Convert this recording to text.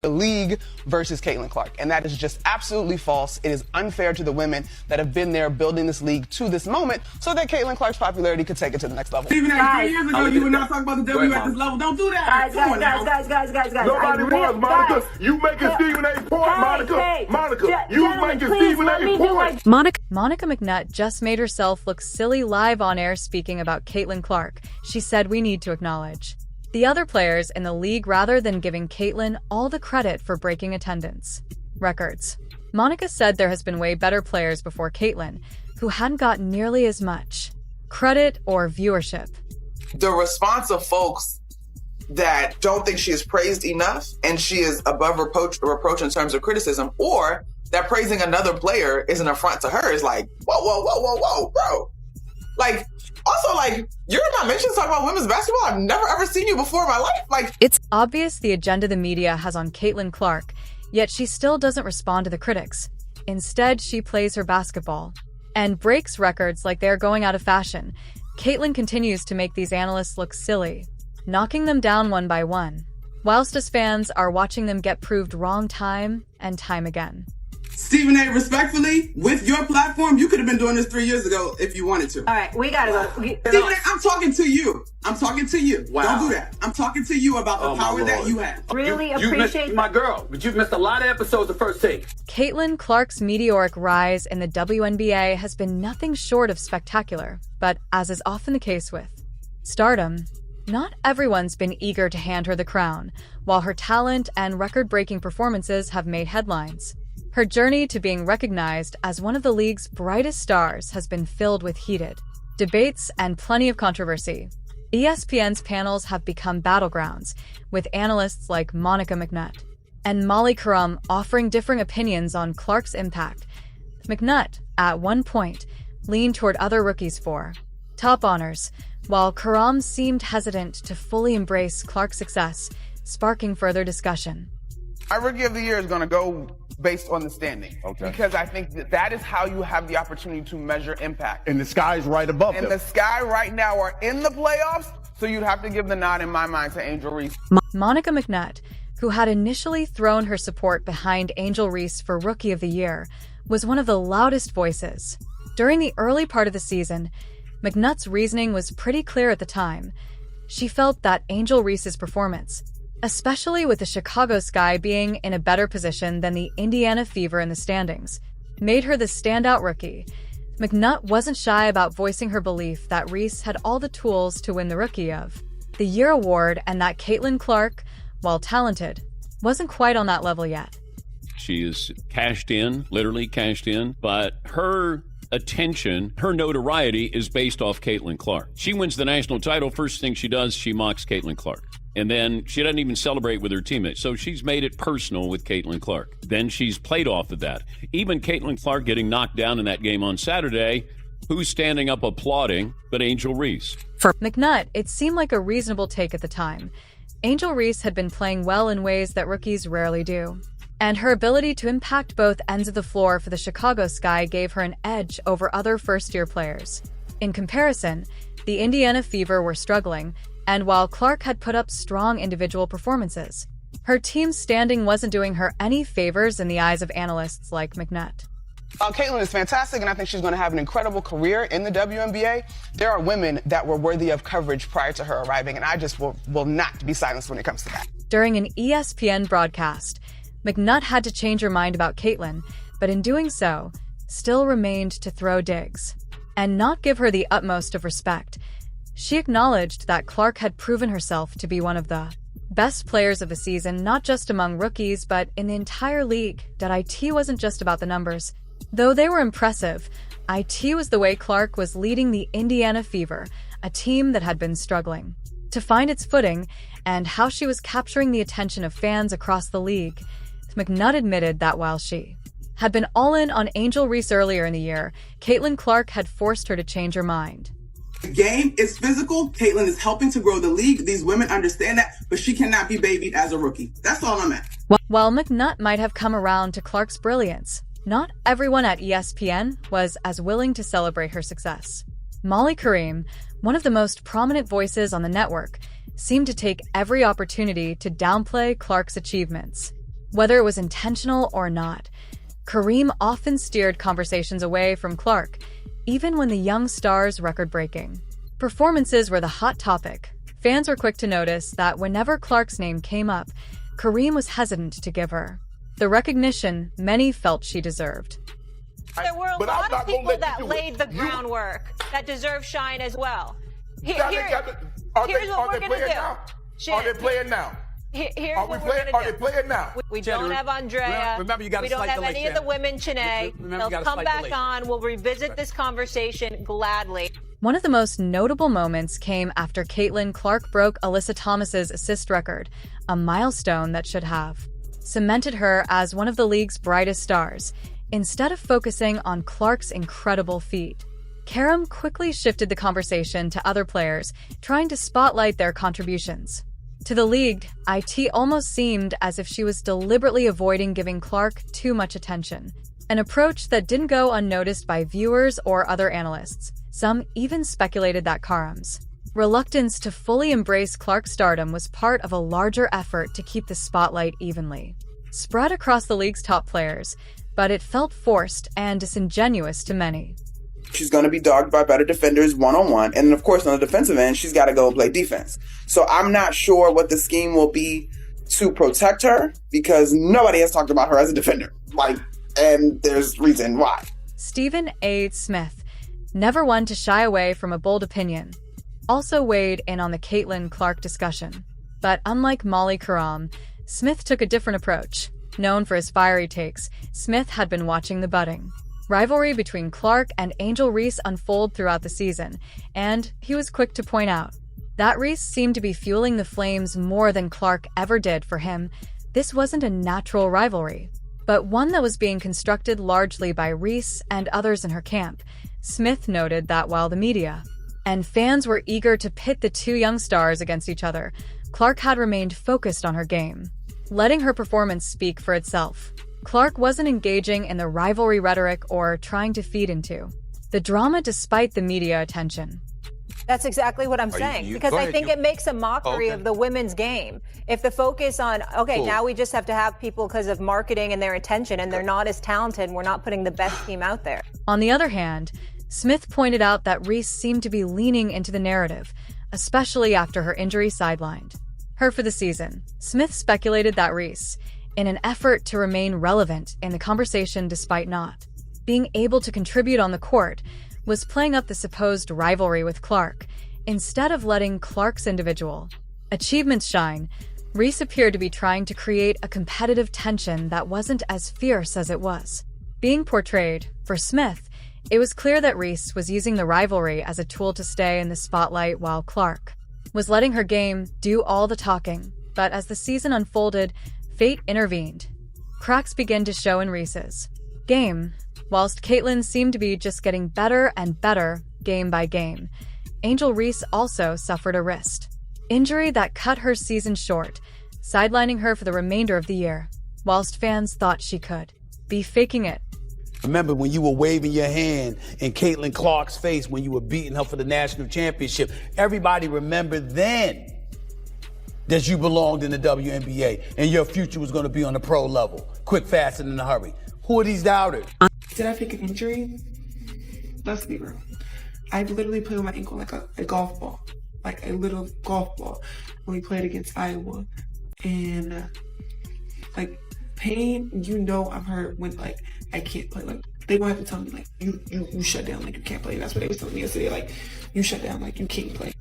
the league versus Caitlin Clark. And that is just absolutely false. It is unfair to the women that have been there building this league to this moment so that Caitlin Clark's popularity could take it to the next level. Even 3 years ago, you would not talk about the W at this level. Don't do that. Guys. Nobody was, Monica. You making Stephen A. point, Monica. Monica, you making Stephen A. point. Monica McNutt just made herself look silly live on air speaking about Caitlin Clark. She said we need to acknowledge the other players in the league rather than giving Caitlin all the credit for breaking attendance records. Monica said there has been way better players before Caitlin who hadn't gotten nearly as much credit or viewership. The response of folks that don't think she is praised enough and she is above reproach in terms of criticism, or that praising another player is an affront to her is like, whoa, bro. Like, also, like, you're not mentioned talking about women's basketball. I've never ever seen you before in my life. Like, it's obvious the agenda the media has on Caitlin Clark, yet she still doesn't respond to the critics. Instead, she plays her basketball and breaks records like they're going out of fashion. Caitlin continues to make these analysts look silly, knocking them down one by one, whilst as fans are watching them get proved wrong time and time again. Stephen A., respectfully, with your platform, you could have been doing this 3 years ago if you wanted to. All right, we gotta go. Stephen A., I'm talking to you. Wow. Don't do that. I'm talking to you about the power that you have. Really You appreciate missed, my girl, but you've missed a lot of episodes of First Take. Caitlin Clark's meteoric rise in the WNBA has been nothing short of spectacular, but as is often the case with stardom, not everyone's been eager to hand her the crown, while her talent and record-breaking performances have made headlines. Her journey to being recognized as one of the league's brightest stars has been filled with heated debates and plenty of controversy. ESPN's panels have become battlegrounds, with analysts like Monica McNutt and Molly Karam offering differing opinions on Clark's impact. McNutt, at one point, leaned toward other rookies for top honors, while Karam seemed hesitant to fully embrace Clark's success, sparking further discussion. My Rookie of the Year is going to go based on the standing. Okay. Because I think that is how you have the opportunity to measure impact. And the sky's right above And them. the Sky right now are in the playoffs, so you'd have to give the nod in my mind to Angel Reese. Monica McNutt, who had initially thrown her support behind Angel Reese for Rookie of the Year, was one of the loudest voices. During the early part of the season, McNutt's reasoning was pretty clear at the time. She felt that Angel Reese's performance, especially with the Chicago Sky being in a better position than the Indiana Fever in the standings, made her the standout rookie. McNutt wasn't shy about voicing her belief that Reese had all the tools to win the Rookie of the Year award and that Caitlin Clark, while talented, wasn't quite on that level yet. She is cashed in, literally cashed in, but her attention, her notoriety is based off Caitlin Clark. She wins the national title. First thing she does, she mocks Caitlin Clark. And then she doesn't even celebrate with her teammates. So she's made it personal with Caitlin Clark. Then she's played off of that. Even Caitlin Clark getting knocked down in that game on Saturday, who's standing up applauding but Angel Reese? For McNutt, it seemed like a reasonable take at the time. Angel Reese had been playing well in ways that rookies rarely do, and her ability to impact both ends of the floor for the Chicago Sky gave her an edge over other first-year players. In comparison, the Indiana Fever were struggling, and while Clark had put up strong individual performances, her team's standing wasn't doing her any favors in the eyes of analysts like McNutt. Caitlin is fantastic, and I think she's going to have an incredible career in the WNBA. There are women that were worthy of coverage prior to her arriving, and I just will not be silenced when it comes to that. During an ESPN broadcast, McNutt had to change her mind about Caitlin, but in doing so, still remained to throw digs and not give her the utmost of respect. She acknowledged that Clark had proven herself to be one of the best players of the season, not just among rookies, but in the entire league. That IT wasn't just about the numbers. Though they were impressive, IT was the way Clark was leading the Indiana Fever, a team that had been struggling to find its footing, and how she was capturing the attention of fans across the league. McNutt admitted that while she had been all in on Angel Reese earlier in the year, Caitlin Clark had forced her to change her mind. The game is physical. Caitlin is helping to grow the league. These women understand that, but she cannot be babied as a rookie. That's all I'm at. While McNutt might have come around to Clark's brilliance, not everyone at ESPN was as willing to celebrate her success. Molly Karam, one of the most prominent voices on the network, seemed to take every opportunity to downplay Clark's achievements. Whether it was intentional or not, Kareem often steered conversations away from Clark, even when the young star's record-breaking performances were the hot topic. Fans were quick to notice that whenever Clark's name came up, Kareem was hesitant to give her the recognition many felt she deserved. There were a lot of people that laid the groundwork that deserve shine as well. Here's what we're going to do. Are they playing now? Here's what we're going to do. Are they playing now? We don't have Andrea. Remember, you got we don't have any of the women, Chiney. They'll come back on. We'll revisit this conversation gladly. One of the most notable moments came after Caitlin Clark broke Alyssa Thomas's assist record, a milestone that should have cemented her as one of the league's brightest stars. Instead of focusing on Clark's incredible feat, Karam quickly shifted the conversation to other players, trying to spotlight their contributions. To the league, it almost seemed as if she was deliberately avoiding giving Clark too much attention, an approach that didn't go unnoticed by viewers or other analysts. Some even speculated that Karam's reluctance to fully embrace Clark's stardom was part of a larger effort to keep the spotlight evenly spread across the league's top players, but it felt forced and disingenuous to many. She's going to be dogged by better defenders one-on-one. And of course, on the defensive end, she's got to go play defense. So I'm not sure what the scheme will be to protect her, because nobody has talked about her as a defender. And there's reason why. Stephen A. Smith, never one to shy away from a bold opinion, also weighed in on the Caitlin Clark discussion. But unlike Molly Karam, Smith took a different approach. Known for his fiery takes, Smith had been watching the budding rivalry between Clark and Angel Reese unfold throughout the season, and he was quick to point out that Reese seemed to be fueling the flames more than Clark ever did for him. This wasn't a natural rivalry, but one that was being constructed largely by Reese and others in her camp. Smith noted that while the media and fans were eager to pit the two young stars against each other, Clark had remained focused on her game, letting her performance speak for itself. Clark wasn't engaging in the rivalry rhetoric or trying to feed into the drama despite the media attention. That's exactly what I'm saying, because I think it makes a mockery of the women's game. If the focus on, now we just have to have people because of marketing and their attention, and they're not as talented, and we're not putting the best team out there. On the other hand, Smith pointed out that Reese seemed to be leaning into the narrative, especially after her injury sidelined her for the season. Smith speculated that Reese, in an effort to remain relevant in the conversation despite not being able to contribute on the court, was playing up the supposed rivalry with Clark. Instead of letting Clark's individual achievements shine, Reese appeared to be trying to create a competitive tension that wasn't as fierce as it was being portrayed. For Smith, it was clear that Reese was using the rivalry as a tool to stay in the spotlight while Clark was letting her game do all the talking. But as the season unfolded, fate intervened. Cracks began to show in Reese's game. Whilst Caitlin seemed to be just getting better and better game by game, Angel Reese also suffered a wrist injury that cut her season short, sidelining her for the remainder of the year. Whilst fans thought she could be faking it. Remember when you were waving your hand in Caitlin Clark's face when you were beating her for the national championship? Everybody remembered then that you belonged in the WNBA and your future was going to be on the pro level. Quick, fast, and in a hurry. Who are these doubters? Did I fake an injury? Let's be real. I literally played with my ankle like a golf ball, like a little golf ball when we played against Iowa. And pain, I'm hurt when I can't play. They won't have to tell me you shut down, you can't play. That's what they was telling me yesterday. You shut down, you can't play.